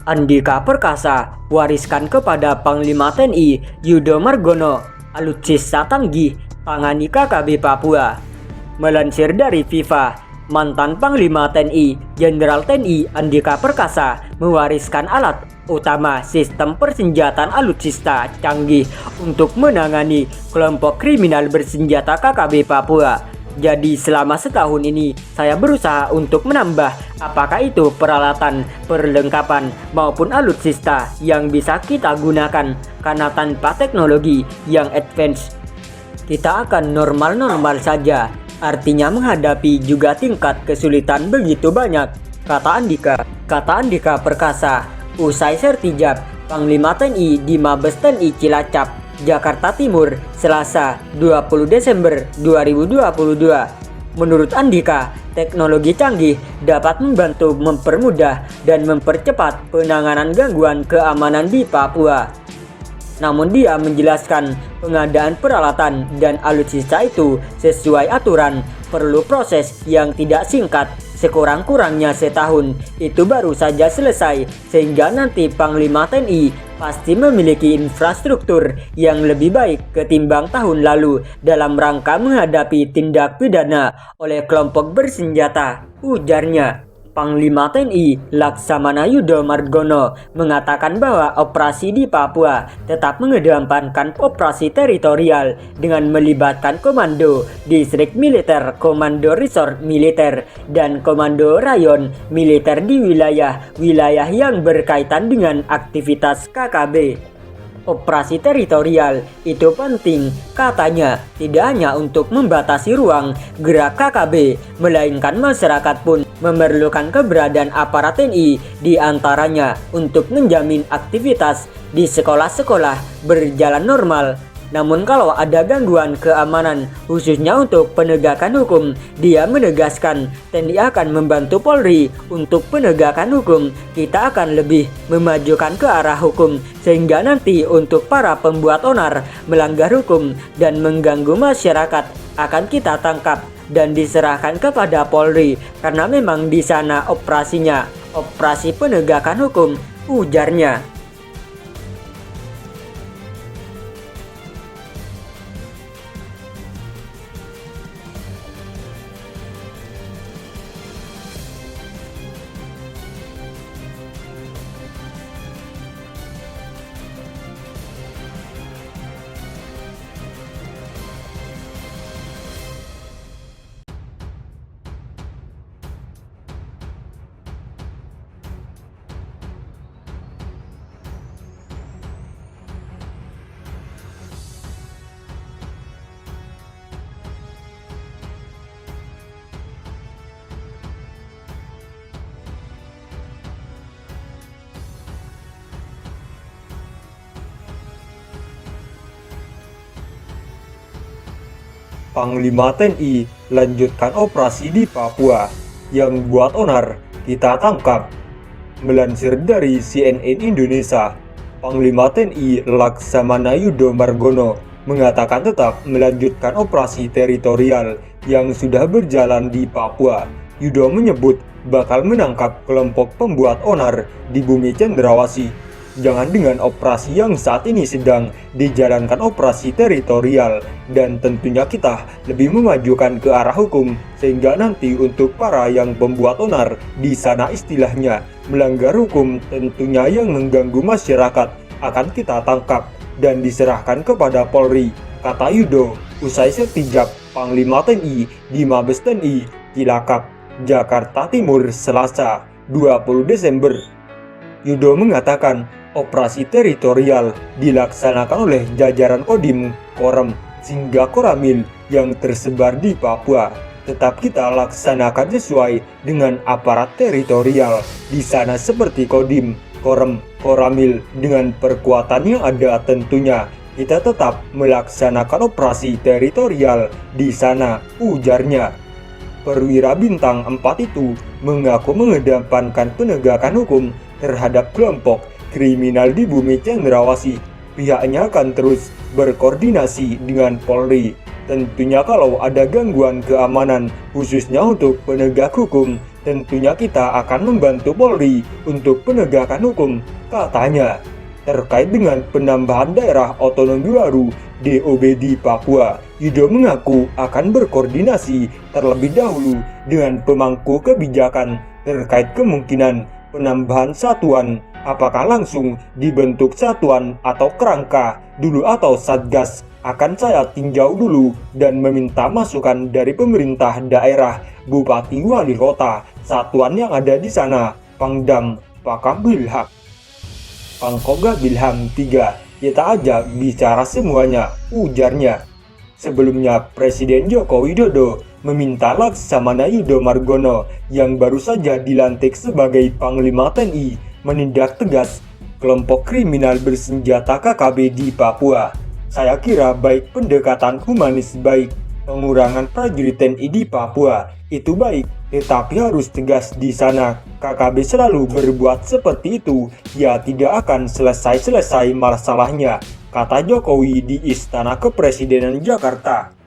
Andika Perkasa wariskan kepada Panglima TNI Yudo Margono, Alutsista Tangguh tangani KKB Papua. Melansir dari FIFA, mantan Panglima TNI Jenderal TNI Andika Perkasa mewariskan alat utama sistem persenjataan alutsista canggih untuk menangani kelompok kriminal bersenjata KKB Papua. Jadi selama setahun ini saya berusaha untuk menambah apakah itu peralatan, perlengkapan maupun alutsista yang bisa kita gunakan, karena tanpa teknologi yang advance kita akan normal-normal saja. Artinya menghadapi juga tingkat kesulitan begitu banyak, kata Andika Perkasa usai sertijab Panglima TNI di Mabes TNI Cilacap, Jakarta Timur, Selasa 20 Desember 2022. Menurut Andika, teknologi canggih dapat membantu mempermudah dan mempercepat penanganan gangguan keamanan di Papua. Namun dia menjelaskan pengadaan peralatan dan alutsista itu sesuai aturan perlu proses yang tidak singkat, sekurang-kurangnya setahun itu baru saja selesai, sehingga nanti Panglima TNI pasti memiliki infrastruktur yang lebih baik ketimbang tahun lalu dalam rangka menghadapi tindak pidana oleh kelompok bersenjata, ujarnya. Panglima TNI Laksamana Yudo Margono mengatakan bahwa operasi di Papua tetap mengedepankan operasi teritorial dengan melibatkan komando distrik militer, komando resort militer, dan komando rayon militer di wilayah-wilayah yang berkaitan dengan aktivitas KKB. Operasi teritorial itu penting, katanya, tidak hanya untuk membatasi ruang gerak KKB, melainkan masyarakat pun memerlukan keberadaan aparat TNI, diantaranya untuk menjamin aktivitas di sekolah-sekolah berjalan normal. Namun kalau ada gangguan keamanan, khususnya untuk penegakan hukum, dia menegaskan TNI akan membantu Polri untuk penegakan hukum. Kita akan lebih memajukan ke arah hukum, sehingga nanti untuk para pembuat onar, melanggar hukum, dan mengganggu masyarakat akan kita tangkap dan diserahkan kepada Polri, karena memang di sana operasinya operasi penegakan hukum, ujarnya. Panglima TNI lanjutkan operasi di Papua, yang buat onar kita tangkap. Melansir dari CNN Indonesia, Panglima TNI Laksamana Yudo Margono mengatakan tetap melanjutkan operasi teritorial yang sudah berjalan di Papua. Yudo menyebut bakal menangkap kelompok pembuat onar di bumi Cendrawasih. Jangan dengan operasi yang saat ini sedang dijalankan operasi teritorial, dan tentunya kita lebih memajukan ke arah hukum, sehingga nanti untuk para yang pembuat onar di sana istilahnya melanggar hukum, tentunya yang mengganggu masyarakat akan kita tangkap dan diserahkan kepada Polri, kata Yudo usai sertijab Panglima TNI di Mabes TNI Cilacap, Jakarta Timur, Selasa 20 Desember. Yudo mengatakan operasi teritorial dilaksanakan oleh jajaran Kodim, Korem, hingga Koramil yang tersebar di Papua. Tetap kita laksanakan sesuai dengan aparat teritorial di sana seperti Kodim, Korem, Koramil dengan perkuatan yang ada. Tentunya kita tetap melaksanakan operasi teritorial di sana, ujarnya. Perwira bintang 4 itu mengaku mengedepankan penegakan hukum terhadap kelompok kriminal di bumi Cendrawasih. Pihaknya akan terus berkoordinasi dengan Polri. Tentunya kalau ada gangguan keamanan, khususnya untuk penegak hukum, tentunya kita akan membantu Polri untuk penegakan hukum, katanya. Terkait dengan penambahan daerah otonomi baru DOB di Papua, Yudo mengaku akan berkoordinasi terlebih dahulu dengan pemangku kebijakan terkait kemungkinan penambahan satuan, apakah langsung dibentuk satuan atau kerangka dulu atau satgas. Akan saya tinjau dulu dan meminta masukan dari pemerintah daerah, bupati, wali kota, satuan yang ada di sana, Pangdam, Pakam Bilhak. Pangkoga Bilham 3, kita ajak bicara semuanya, ujarnya. Sebelumnya, Presiden Joko Widodo meminta Laksamana Yudo Margono yang baru saja dilantik sebagai Panglima TNI menindak tegas kelompok kriminal bersenjata KKB di Papua. Saya kira baik pendekatan humanis baik pengurangan prajurit TNI di Papua itu baik, tetapi harus tegas di sana. KKB selalu berbuat seperti itu, ya tidak akan selesai-selesai masalahnya, kata Jokowi di Istana Kepresidenan Jakarta.